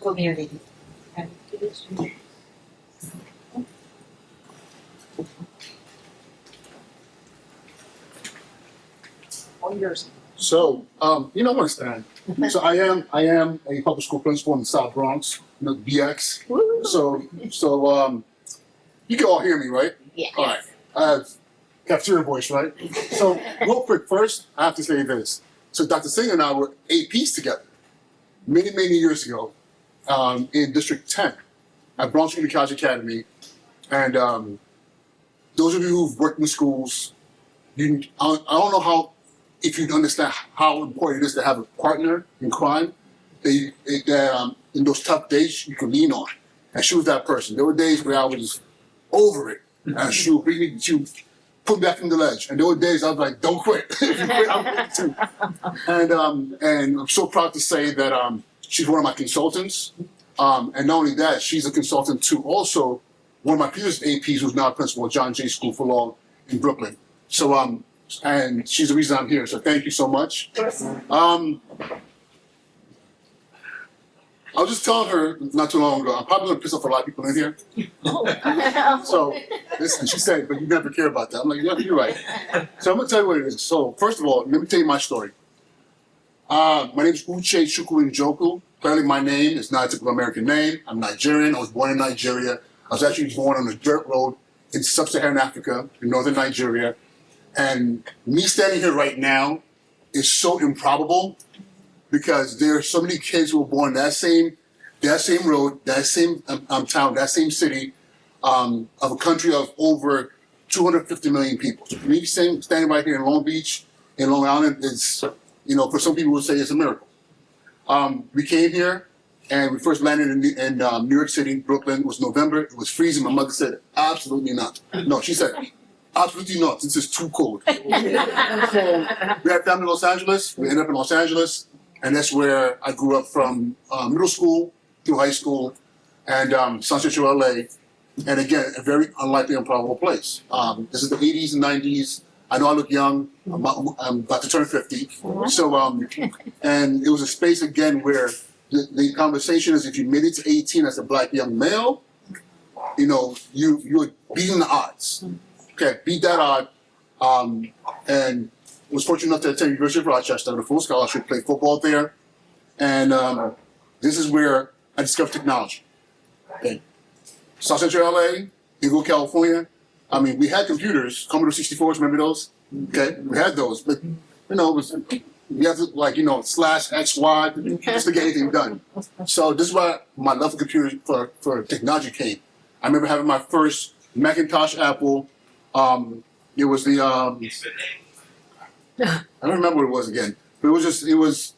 community. All yours. So, you know, understand. So I am a public school principal in the South Bronx, you know, BX. Woo. So, you can all hear me, right? Yeah. All right. I have cafeteria voice, right? So, real quick, first, I have to say this. So, Dr. Singh and I were APs together many, many years ago in District 10 at Bronx Community College Academy. And those of you who've worked in schools, I don't know how, if you understand how important it is to have a partner in crime that in those tough days you can lean on. And she was that person. There were days where I was over it, and she would put me back from the ledge. And there were days I was like, "Don't quit. If you quit, I'm quitting too." And I'm so proud to say that she's one of my consultants. And not only that, she's a consultant to also one of my previous APs, who's now a principal at John Jay School for Law in Brooklyn. So and she's the reason I'm here. So thank you so much. I was just telling her not too long ago, I'm probably going to piss off a lot of people in here. So, listen, she said, but you never care about that. I'm like, yeah, you're right. So I'm going to tell you what it is. So, first of all, let me tell you my story. My name is Uche Njoku. Clearly, my name is not a typical American name. I'm Nigerian. I was born in Nigeria. I was actually born on a dirt road in sub-Saharan Africa, in northern Nigeria. And me standing here right now is so improbable because there are so many kids who were born that same road, that same town, that same city, of a country of over 250 million people. So for me standing right here in Long Beach, in Long Island, is, you know, for some people would say it's a miracle. We came here and we first landed in New York City, Brooklyn. It was November. It was freezing. My mother said, absolutely not. No, she said, absolutely not. This is too cold. So we had family in Los Angeles. We ended up in Los Angeles. And that's where I grew up from middle school through high school and South Central LA. And again, a very unlikely, improbable place. This is the 80s and 90s. I know I look young. I'm about to turn 50. So, and it was a space again where the conversation is if you made it to 18 as a black young male, you know, you're beating the odds. Okay, beat that odd. And was fortunate enough to attend University of Rochester on a full scholarship, play football there. And this is where I discovered technology. Okay. South Central LA, Eagle, California. I mean, we had computers, Commodore 64s, remember those? Okay, we had those, but you know, it was, you have to like, you know, slash XY just to get anything done. So this is why my love for computers, for technology came. I remember having my first Macintosh Apple. It was the, I don't remember what it was again, but it was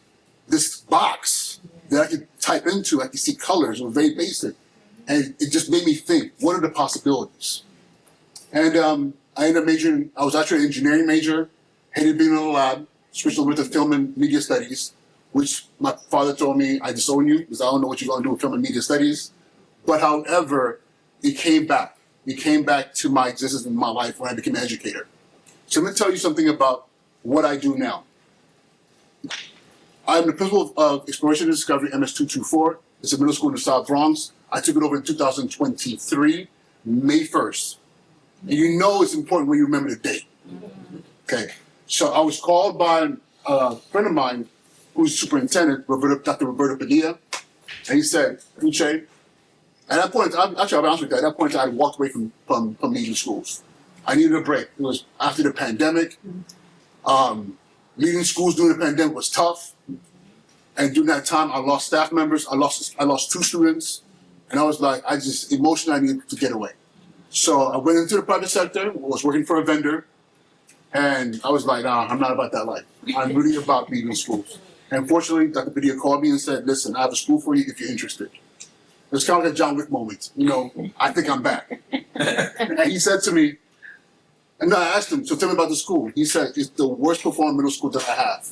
this box that I could type into, I could see colors, it was very basic. And it just made me think, what are the possibilities? And I ended up majoring, I was actually an engineering major, hated being in the lab, switched over to film and media studies, which my father told me, I disown you because I don't know what you're going to do with film and media studies. But however, it came back. It came back to my existence in my life when I became an educator. So I'm going to tell you something about what I do now. I'm the principal of Exploration and Discovery MS224. It's a middle school in the South Bronx. I took it over in 2023, May 1st. And you know it's important when you remember the date. Okay. So I was called by a friend of mine who's superintendent, Dr. Roberto Padilla, and he said, Uche, at that point, actually I'll be honest with you, at that point I walked away from leading schools. I needed a break. It was after the pandemic. Leading schools during the pandemic was tough. And during that time, I lost staff members. I lost 2 students. And I was like, emotionally, I needed to get away. So I went into the private sector, was working for a vendor. And I was like, I'm not about that life. I'm really about leading schools. And fortunately, Dr. Padilla called me and said, listen, I have a school for you if you're interested. It was kind of like a John Wick moment. You know, I think I'm back. And he said to me, and I asked him, so tell me about the school. He said, it's the worst performing middle school that I have.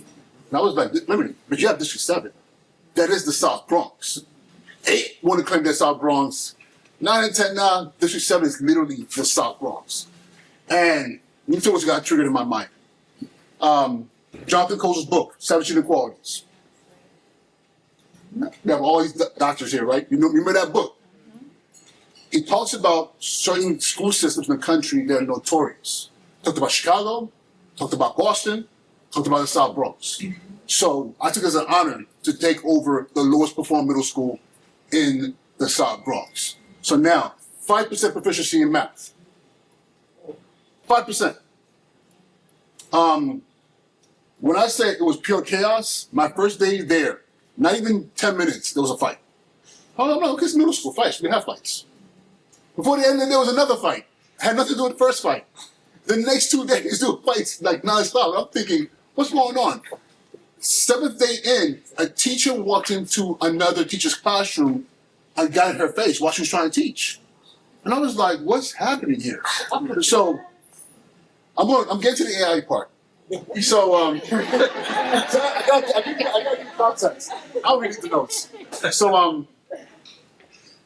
And I was like, remember, but you have District 7. That is the South Bronx. 8 want to claim that South Bronx. 9 and 10 now, District 7 is literally the South Bronx. And let me tell you what's got triggered in my mind. Jonathan Cole's book, 17 Inequalities. We have all these doctors here, right? You know, remember that book? He talks about certain school systems in the country that are notorious. Talked about Chicago, talked about Boston, talked about the South Bronx. So I took it as an honor to take over the lowest performing middle school in the South Bronx. So now, 5% proficiency in math. 5%. When I say it was pure chaos, my first day there, not even 10 minutes, there was a fight. Oh no, it's middle school fights. We have fights. Before the end, there was another fight. Had nothing to do with the first fight. The next 2 days, there were fights like nonstop. I'm thinking, what's going on? 7th day in, a teacher walked into another teacher's classroom and got in her face while she was trying to teach. And I was like, what's happening here? So I'm getting to the AI part. So, I got context. I'll read the notes. So,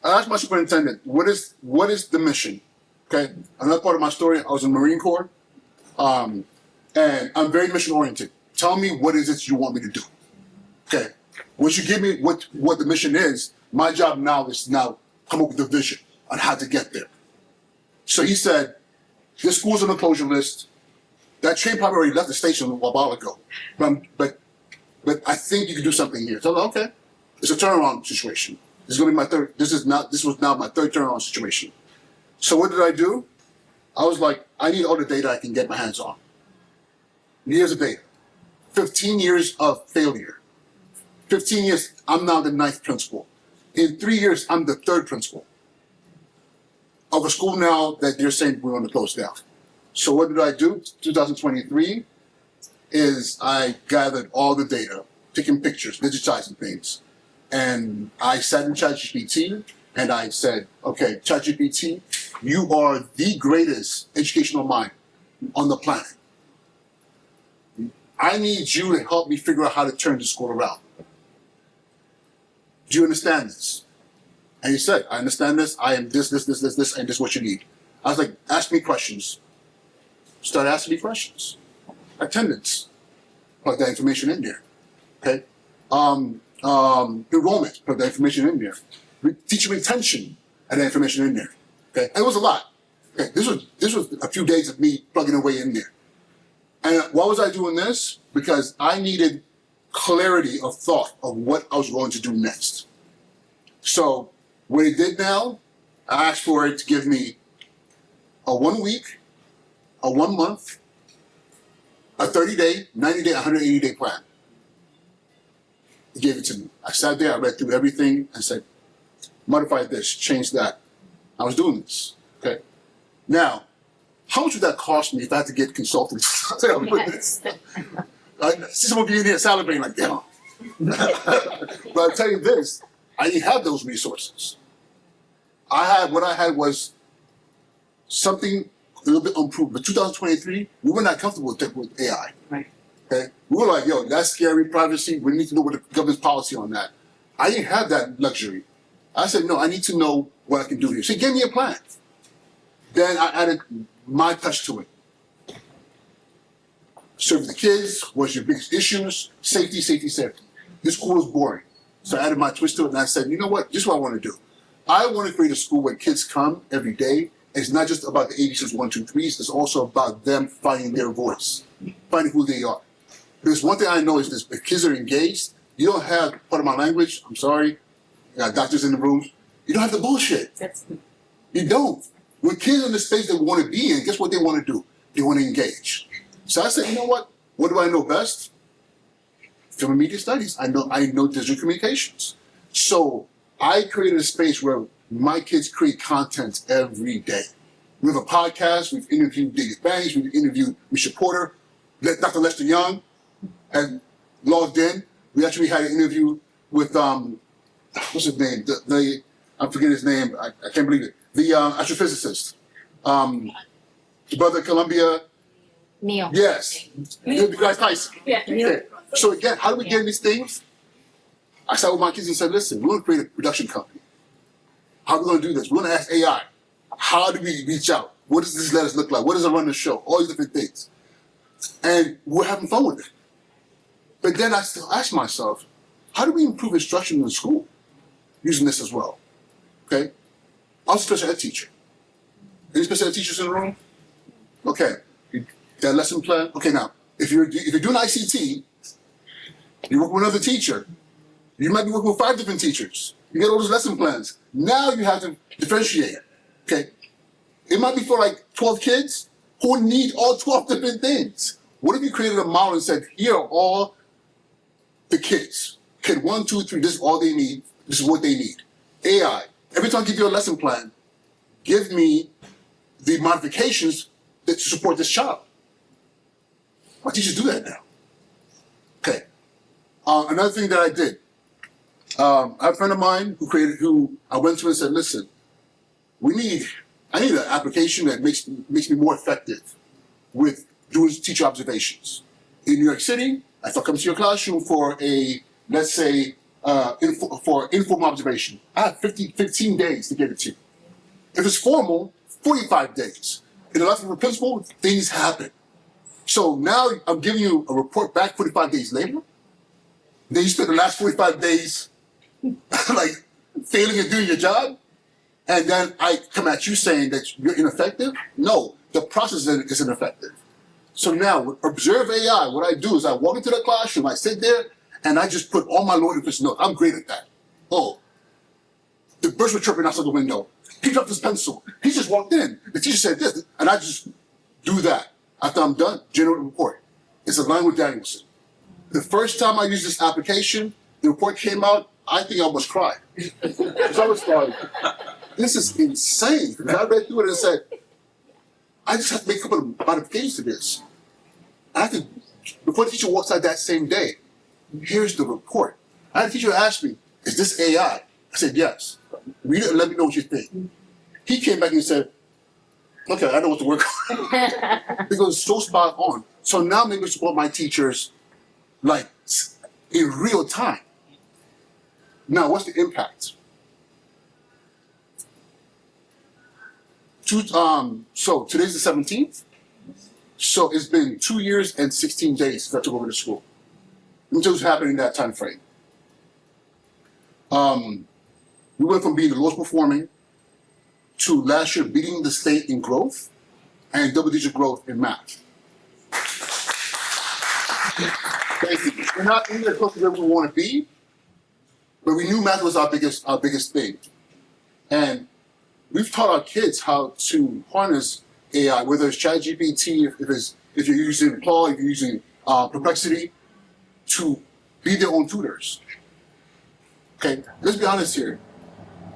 I asked my superintendent, what is the mission? Okay, another part of my story, I was in the Marine Corps, and I'm very mission oriented. Tell me what is it you want me to do? Okay, once you give me what the mission is, my job now is now come up with a vision on how to get there. So he said, this school's on the closure list. That train probably already left the station a while ago, but I think you can do something here. So I was like, okay, it's a turnaround situation. This is going to be my third. This was now my third turnaround situation. So what did I do? I was like, I need all the data I can get my hands on. Years of data, 15 years of failure, 15 years. I'm now the 9th principal. In 3 years, I'm the 3rd principal of a school now that they're saying we're going to close down. So what did I do? 2023 is I gathered all the data, taking pictures, digitizing things. And I sat in ChatGPT and I said, okay, ChatGPT, you are the greatest educational mind on the planet. I need you to help me figure out how to turn this school around. Do you understand this? And he said, I understand this. I am this, and this is what you need. I was like, ask me questions. Start asking me questions. Attendance. Put that information in there. Okay? Enrollment. Put that information in there. Teacher retention. Add that information in there. Okay? And it was a lot. Okay? This was a few days of me plugging away in there. And why was I doing this? Because I needed clarity of thought of what I was going to do next. So what it did now, I asked for it to give me a 1 week, a 1 month, a 30-day, 90-day, 180-day plan. He gave it to me. I sat there, I read through everything, and said, modify this, change that. I was doing this, okay? Now, how much would that cost me if I had to get consultants? I see some of you in here salivating like, damn. But I'll tell you this, I didn't have those resources. What I had was something a little bit improved. But 2023, we were not comfortable with AI. Right. Okay? We were like, yo, that's scary, privacy. We need to know what the government's policy on that. I didn't have that luxury. I said, no, I need to know what I can do here. So he gave me a plan. Then I added my touch to it. Serve the kids, what's your biggest issues? Safety, safety, safety. This school is boring. So I added my twist to it and I said, you know what? This is what I want to do. I want to create a school where kids come every day. It's not just about the ABCs, 1, 2, 3s. It's also about them finding their voice, finding who they are. Because one thing I know is this: if kids are engaged, you don't have, part of my language, I'm sorry, I got doctors in the room, you don't have the bullshit. You don't. When kids are in the space they want to be in, guess what they want to do? They want to engage. So I said, you know what? What do I know best? Film and media studies. I know digital communications. So I created a space where my kids create content every day. We have a podcast. We've interviewed David Banks. We've interviewed Misha Porter. Dr. Lester Young had logged in. We actually had an interview with, what's his name? I'm forgetting his name. I can't believe it. The astrophysicist. The brother at Columbia. Neil. Yes. Neil deGrasse Tyson. Yeah. Okay. So again, how do we get in these things? I sat with my kids and said, listen, we're going to create a production company. How are we going to do this? We're going to ask AI. How do we reach out? What does this letters look like? What does it run the show? All these different things. And we're having fun with it. But then I still ask myself, how do we improve instruction in the school using this as well? Okay? I was a special ed teacher. Any special ed teachers in the room? Okay. That lesson plan? Okay, now, if you're doing ICT, you work with another teacher. You might be working with 5 different teachers. You get all those lesson plans. Now you have to differentiate. Okay? It might be for like 12 kids who need all 12 different things. What if you created a model and said, here are all the kids. Kid 1, 2, 3, this is all they need. This is what they need. AI. Every time I give you a lesson plan, give me the modifications that support this child. My teachers do that now. Okay. Another thing that I did, I have a friend of mine who I went to and said, listen, I need an application that makes me more effective with doing teacher observations. In New York City, if I come to your classroom for let's say, for informal observation, I have 15 days to get it to you. If it's formal, 45 days. In the life of a principal, things happen. So now I'm giving you a report back 45 days later. Then you spend the last 45 days like failing at doing your job. And then I come at you saying that you're ineffective. No, the process is ineffective. So now with Observe AI, what I do is I walk into the classroom, I sit there, and I just put all my low interest notes. I'm great at that. Oh, the birds were chirping outside the window. He dropped his pencil. He just walked in. The teacher said this, and I just do that. After I'm done, generate a report. It's aligned with Danielson. The first time I used this application, the report came out, I think I almost cried. Because I was like, this is insane. And I read through it and said, I just have to make a couple of modifications to this. Before the teacher walks out that same day, here's the report. I had a teacher ask me, is this AI? I said, yes. Read it and let me know what you think. He came back and said, okay, I know what to work on. Because it's so spot on. So now I'm able to support my teachers like in real time. Now, what's the impact? So today's the 17th. So it's been 2 years and 16 days since I took over the school. Let me tell you what's happening in that time frame. We went from being the lowest performing to last year beating the state in growth and double-digit growth in math. Thank you. We're not anywhere close to where we want to be, but we knew math was our biggest thing. And we've taught our kids how to harness AI, whether it's ChatGPT, if you're using Claude, if you're using Perplexity, to be their own tutors. Okay, let's be honest here.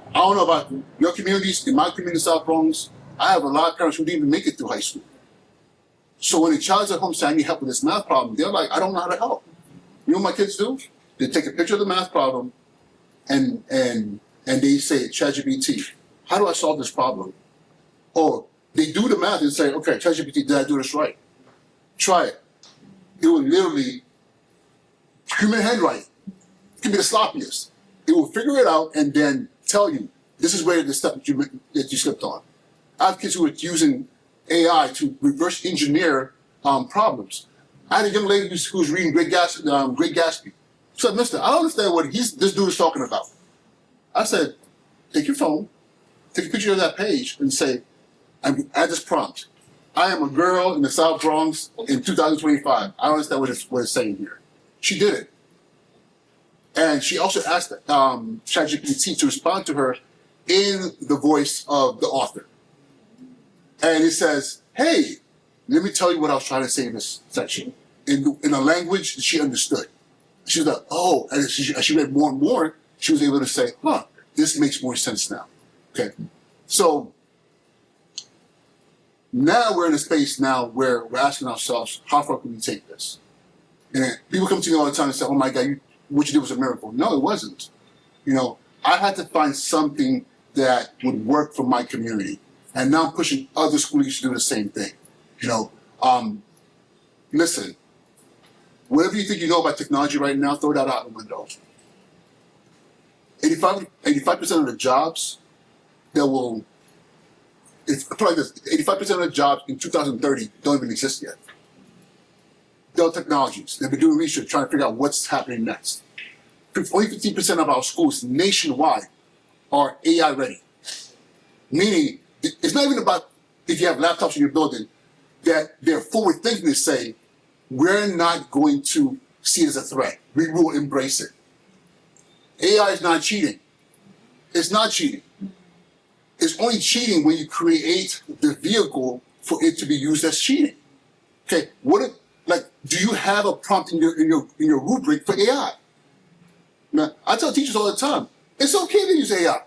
I don't know about your communities. In my community, South Bronx, I have a lot of parents who didn't even make it through high school. So when a child's at home saying, I need help with this math problem, they're like, I don't know how to help. You know what my kids do? They take a picture of the math problem and they say, ChatGPT, how do I solve this problem? Or they do the math and say, okay, ChatGPT, did I do this right? Try it. It will literally, human handwriting, it can be the sloppiest. It will figure it out and then tell you, this is where the step that you slipped on. I have kids who are using AI to reverse engineer problems. I had a young lady who's reading Great Gatsby. She said, mister, I don't understand what this dude is talking about. I said, take your phone, take a picture of that page and say, add this prompt. I am a girl in the South Bronx in 2025. I don't understand what it's saying here. She did it. And she also asked ChatGPT to respond to her in the voice of the author. And it says, hey, let me tell you what I was trying to say in this section. In a language that she understood. She was like, oh, and as she read more and more, she was able to say, huh, this makes more sense now. Okay. So now we're in a space now where we're asking ourselves, how far can we take this? And people come to me all the time and say, oh my God, what you did was a miracle. No, it wasn't. You know, I had to find something that would work for my community. And now I'm pushing other schools to do the same thing. You know, listen, whatever you think you know about technology right now, throw that out the window. 85% of the jobs that will, it's probably this, 85% of the jobs in 2030 don't even exist yet. Dell Technologies, they've been doing research trying to figure out what's happening next. only 15% of our schools nationwide are AI ready. Meaning, it's not even about if you have laptops in your building, that they're forward thinking to say, we're not going to see it as a threat. We will embrace it. AI is not cheating. It's not cheating. It's only cheating when you create the vehicle for it to be used as cheating. Okay, do you have a prompt in your rubric for AI? Now, I tell teachers all the time, it's okay to use AI,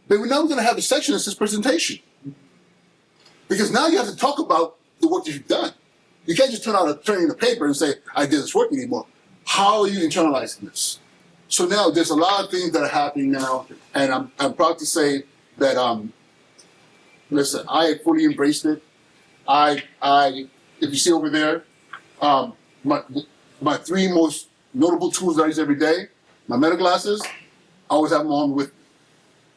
but we're now going to have a section that says presentation. Because now you have to talk about the work that you've done. You can't just turn in the paper and say, I did this work anymore. How are you internalizing this? So now there's a lot of things that are happening now, and I'm proud to say that, listen, I fully embraced it. If you see over there, my three most notable tools that I use every day, my meta glasses, I always have them on with me.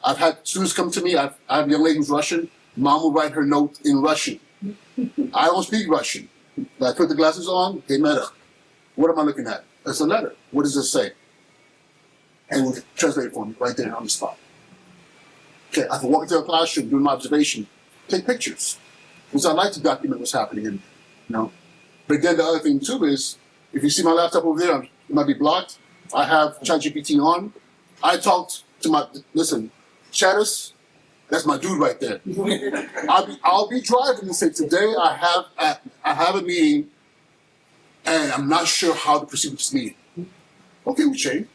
I've had students come to me, I have a young lady who's Russian, mom will write her note in Russian. I don't speak Russian. I put the glasses on, hey meta, what am I looking at? It's a letter. What does it say? And it will translate it for me right there on the spot. Okay, I can walk into a classroom, do my observation, take pictures. Because I like to document what's happening in there, But then the other thing too is, if you see my laptop over there, it might be blocked. I have ChatGPT on. I talked to listen, Chattis, that's my dude right there. I'll be driving and say, today I have a meeting and I'm not sure how to proceed with this meeting. Okay, Uche,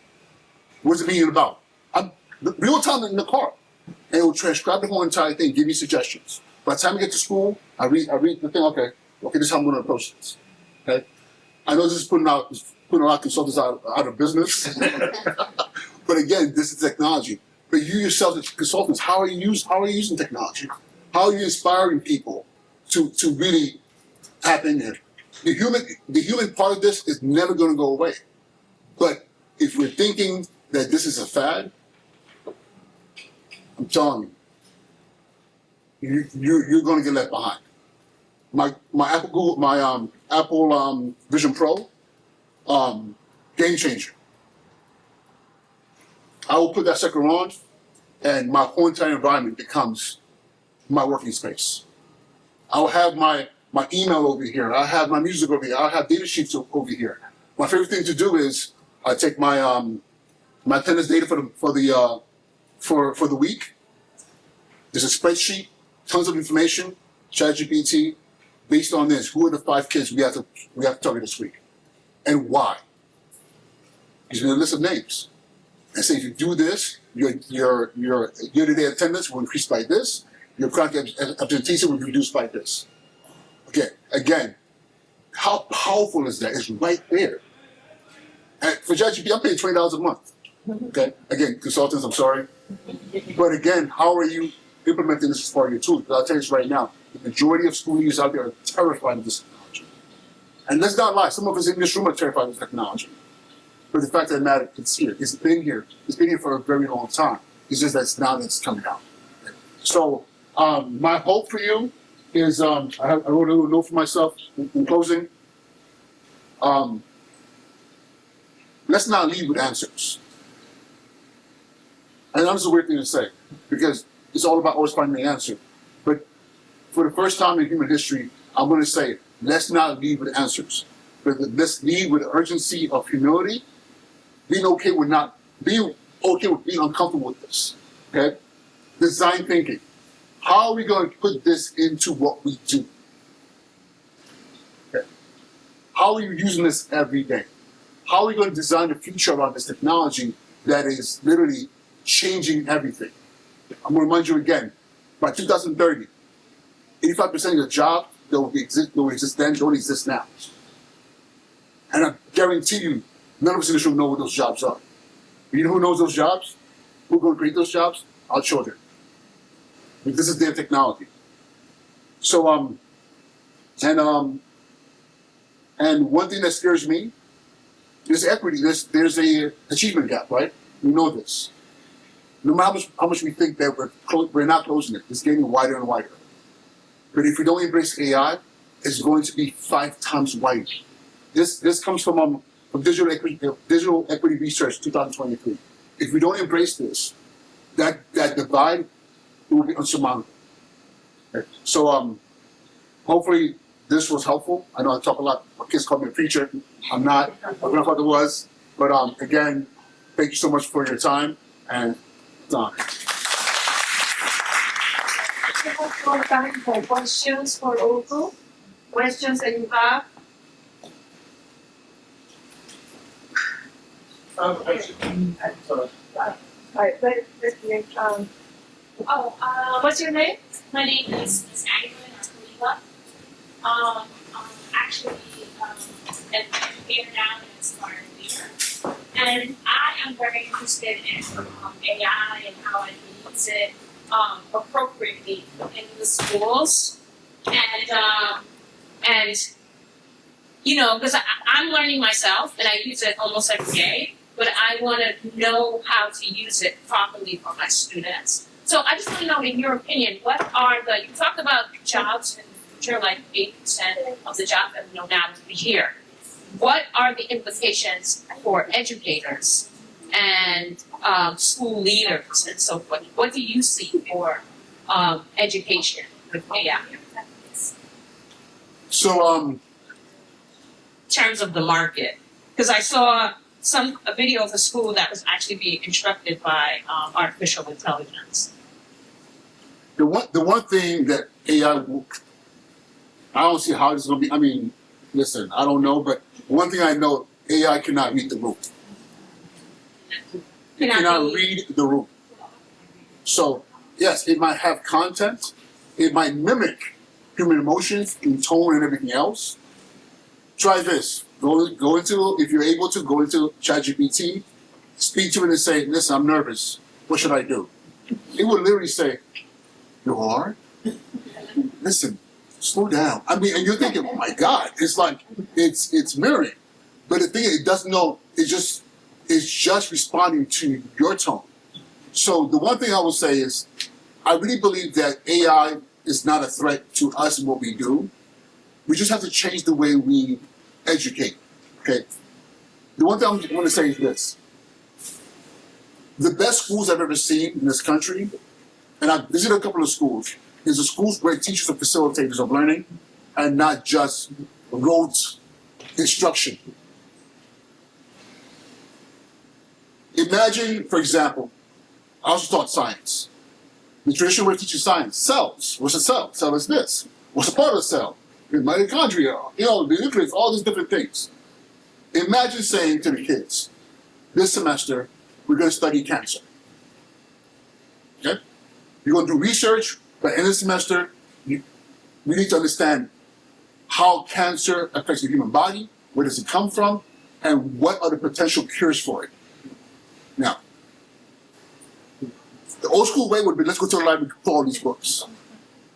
what's the meeting about? I'm real time in the car. And it will transcribe the whole entire thing, give me suggestions. By the time I get to school, I read the thing, okay, this is how I'm going to approach this. Okay? I know this is putting a lot of consultants out of business. But again, this is technology. But you yourself as consultants, how are you using technology? How are you inspiring people to really tap in there? The human part of this is never going to go away. But if we're thinking that this is a fad, I'm telling you, you're going to get left behind. My Apple Vision Pro, game changer. I will put that sucker on, and my whole entire environment becomes my working space. I'll have my email over here. I'll have my music over here. I'll have data sheets over here. My favorite thing to do is I take my attendance data for the week. There's a spreadsheet, tons of information, ChatGPT. Based on this, who are the 5 kids we have to target this week, and why? Gives me a list of names, and say if you do this, your year-to-day attendance will increase by this. Your chronic absenteeism will be reduced by this. Okay, again, how powerful is that? It's right there. And for ChatGPT, I'm paying $20 a month. Okay, again, consultants, I'm sorry, but again, how are you implementing this as part of your tool? Because I'll tell you this right now. The majority of school leaders out there are terrified of this technology. And let's not lie, some of us in this room are terrified of this technology. But the fact of the matter, it's here. It's been here. It's been here for a very long time. It's just that now it's coming out. So my hope for you is, I wrote a little note for myself in closing. Let's not lead with answers. And that's a weird thing to say, because it's all about always finding the answer. But for the first time in human history, I'm going to say, let's not lead with answers, but let's lead with the urgency of humility, being okay with being uncomfortable with this. Okay? Design thinking. How are we going to put this into what we do? Okay. How are you using this every day? How are we going to design the future around this technology that is literally changing everything? I'm going to remind you again, by 2030, 85% of your job that will exist then don't exist now. And I guarantee you, none of us in this room know what those jobs are. You know who knows those jobs? Who's going to create those jobs? Our children. Because this is their technology. So, and one thing that scares me is equity. There's a achievement gap, right? We know this. No matter how much we think that we're not closing it, it's getting wider and wider. But if we don't embrace AI, it's going to be 5 times wider. This comes from of digital equity research 2023. If we don't embrace this, that divide will be unsurmountable. Okay? So hopefully this was helpful. I know I talk a lot. My kids call me a preacher. I'm not. My grandfather was. But again, thank you so much for your time and time. Time for questions for Uche. Questions that you have? Alright, let's hear, what's your name? My name is Miss Anglin or Khalifa. Actually, an educator now and a smart leader. And I am very interested in AI and how I can use it appropriately in the schools. And you know, because I'm learning myself and I use it almost every day, but I want to know how to use it properly for my students. So I just want to know, in your opinion, what are you talked about jobs in the future, like 8% of the jobs that we know now will be here. What are the implications for educators and school leaders and so forth? What do you see for education with AI? So In terms of the market, because I saw a video of a school that was actually being instructed by artificial intelligence. the one thing that AI will, I don't see how it's going to be. I mean, listen, I don't know, but one thing I know, AI cannot read the room. It cannot read the room. So yes, it might have content. It might mimic human emotions in tone and everything else. Try this. Go into, if you're able to, go into ChatGPT, speak to it and say, listen, I'm nervous. What should I do? It will literally say, you are? Listen, slow down. I mean, and you're thinking, oh my God, it's like, it's mirroring. But the thing is, it doesn't know, it's just responding to your tone. So the one thing I will say is, I really believe that AI is not a threat to us and what we do. We just have to change the way we educate. Okay. The one thing I want to say is this: the best schools I've ever seen in this country, and I've visited a couple of schools, is the schools where teachers are facilitators of learning and not just rote instruction. Imagine, for example, I also taught science. The traditional way of teaching science, cells. What's a cell? Cell is this. What's a part of a cell? The mitochondria, the nucleus, all these different things. Imagine saying to the kids, this semester, we're going to study cancer. Okay? You're going to do research, but in the semester, we need to understand how cancer affects the human body, where does it come from, and what are the potential cures for it. Now, the old school way would be, let's go to the library and pull all these books.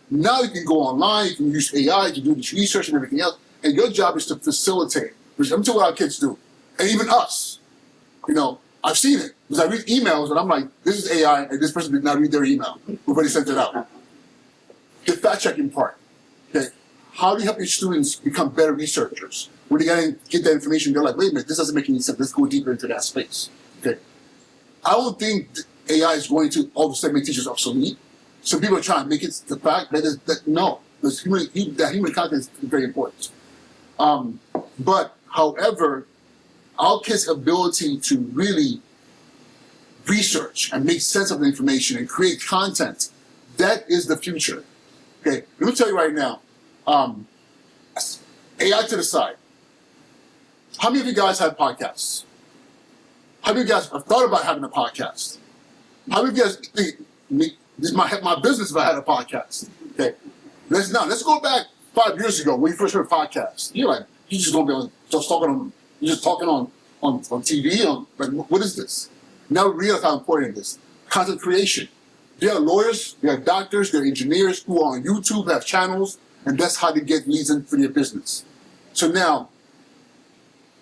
Now you can go online, you can use AI to do this research and everything else, and your job is to facilitate. Which I'm telling what our kids do, and even us. I've seen it because I read emails and I'm like, this is AI, and this person did not read their email. We've already sent it out. The fact-checking part. Okay, how do you help your students become better researchers? When they get that information, they're like, wait a minute, this doesn't make any sense. Let's go deeper into that space. Okay, I don't think AI is going to all of a sudden make teachers obsolete. Some people are trying to make it the fact that no, because human content is very important. But however, our kids' ability to really research and make sense of the information and create content, that is the future. Okay, let me tell you right now, AI to the side. How many of you guys have podcasts? How many of you guys have thought about having a podcast? How many of you guys think, this might help my business if I had a podcast? Okay, let's go back 5 years ago when you first heard podcasts. You're like, you just don't be talking on TV. Like, what is this? Now we realize how important it is. Content creation. There are lawyers, there are doctors, there are engineers who are on YouTube, have channels, and that's how they get leads in for their business. So now,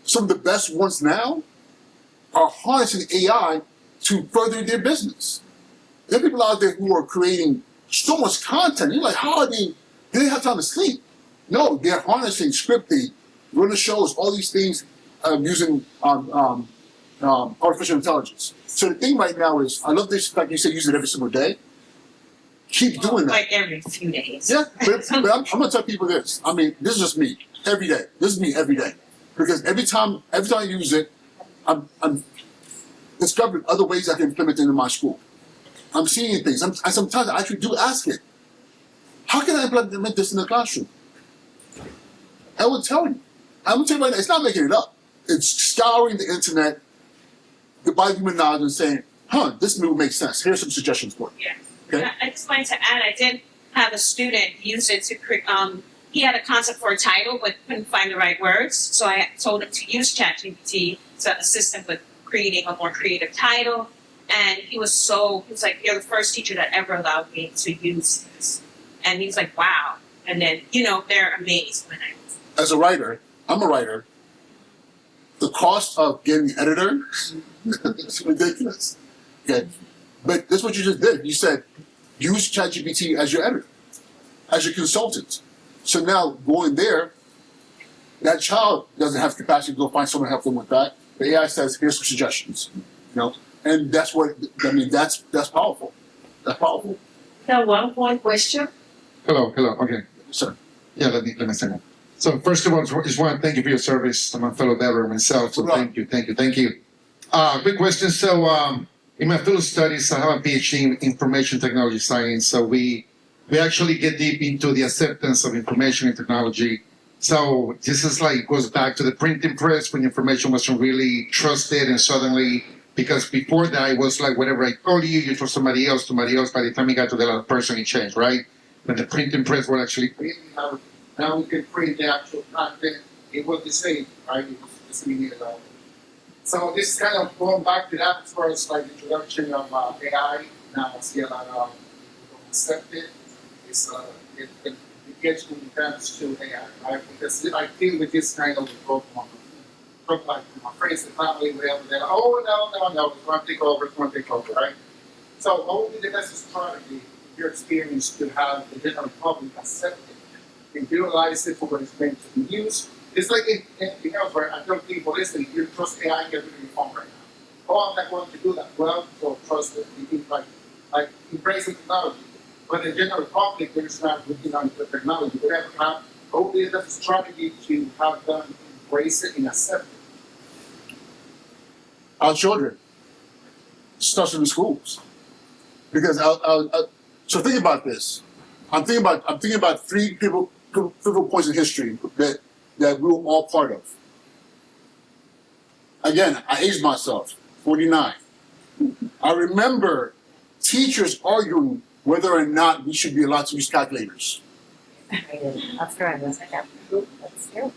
some of the best ones now are harnessing AI to further their business. There are people out there who are creating so much content. You're like, how are they? They didn't have time to sleep. No, they're harnessing scripting, running shows, all these things, using artificial intelligence. So the thing right now is, I love this fact you say use it every single day. Keep doing that. Like every few days. Yeah, but I'm gonna tell people this. I mean, this is just me every day. This is me every day because every time I use it, I'm discovering other ways I can implement it in my school. I'm seeing things. And sometimes I actually do ask it, how can I implement this in the classroom? I will tell you. I will tell you right now, it's not making it up. It's scouring the internet, by human knowledge and saying, this will make sense. Here's some suggestions for you. Yeah. Okay? I just wanted to add, I did have a student use it to create, he had a concept for a title but couldn't find the right words. So I told him to use ChatGPT to assist him with creating a more creative title. And he was like, you're the first teacher that ever allowed me to use this. And he's like, wow. And then, they're amazed when I As a writer, I'm a writer. The cost of getting an editor is ridiculous. Okay. But that's what you just did. You said, use ChatGPT as your editor, as your consultant. So now going there, that child doesn't have capacity to go find someone to help them with that. The AI says, here's some suggestions. And that's what that's powerful. That's powerful. Now, one question. Hello. Okay. Sir. Yeah, let me say that. So first of all, I just want to thank you for your service. I'm a fellow veteran myself, so thank you. Quick question. So in my field of studies, I have a PhD in information technology science. So we actually get deep into the acceptance of information and technology. So this is goes back to the printing press when information wasn't really trusted, and suddenly, because before that it was like whatever I told you, you told somebody else. By the time you got to the other person, it changed, right? When the printing press were actually now we can print the actual content. It was the same, right? It was just meaning about it. So this is kind of going back to that as far as the introduction of AI. Now I see a lot of people accept it. It gets when it comes to AI, right? Because I feel with this kind of book, like my friends and family, whatever, they're like, oh no, it's going to take over, right? So what would be the best strategy, your experience, to have the general public accept it and utilize it for what it's meant to be used? It's like anything else where I tell people, listen, if you trust AI, get rid of your phone right now. Oh, I'm not going to do that. Well, so trust it. You think like embracing technology. But the general public, they're just not looking on the technology. Whatever. Hopefully that's a strategy to have them embrace it and accept it. Our children, starts in the schools. Because so think about this. I'm thinking about three pivotal points in history that we were all part of. Again, I aged myself, 49. I remember teachers arguing whether or not we should be allowed to use calculators. That's correct. That's true.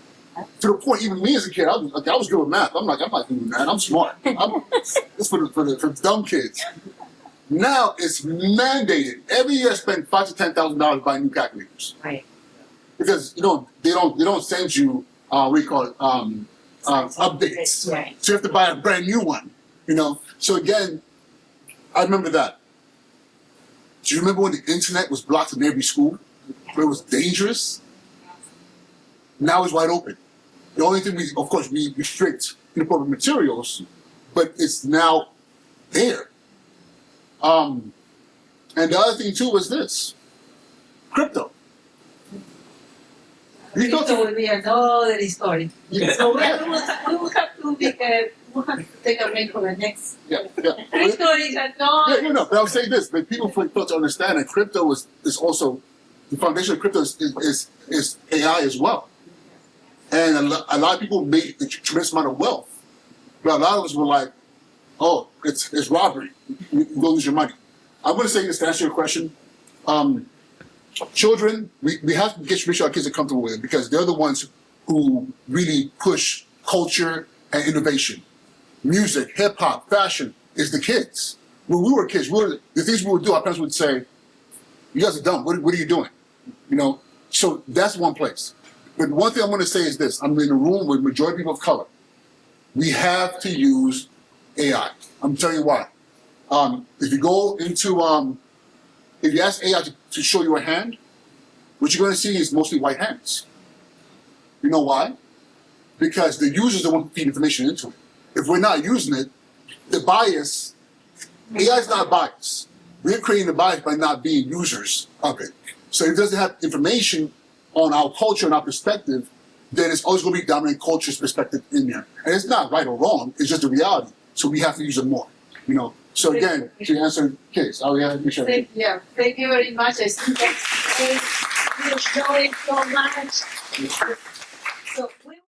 To the point, even me as a kid, I was good with math. I'm not doing that. I'm smart. It's for the dumb kids. Now it's mandated. Every year I spend $5,000 to $10,000 buying new calculators. Right. Because they don't send you updates. Right. So you have to buy a brand new one. So again, I remember that. Do you remember when the internet was blocked in every school? Where it was dangerous? Now it's wide open. The only thing we restrict inappropriate materials, but it's now there. And the other thing too was this. Crypto. Esto will be another story. So we will have to take a break for the next. Three stories at all. No. But I'll say this: but people fail to understand that crypto is also the foundation of crypto is AI as well. And a lot of people made a tremendous amount of wealth, but a lot of us were like, "Oh, it's robbery. You go lose your money." I'm going to say this to answer your question. Children, we have to make sure our kids are comfortable with it because they're the ones who really push culture and innovation. Music, hip hop, fashion is the kids. When we were kids, the things we would do, our parents would say, "You guys are dumb. What are you doing?" So that's one place. But one thing I'm going to say is this: I'm in a room with majority people of color. We have to use AI. I'm telling you why. If you go into if you ask AI to show you a hand, what you're going to see is mostly white hands. You know why? because the users are the one who feed information into it. If we're not using it, the bias, AI is not biased. We're creating the bias by not being users of it. So if it doesn't have information on our culture and our perspective, then it's always going to be dominant culture's perspective in there. And it's not right or wrong, it's just the reality. So we have to use it more, you know. So again, to answer the case, I'll make sure. Thank you very much. I think that's great. You're showing so much. So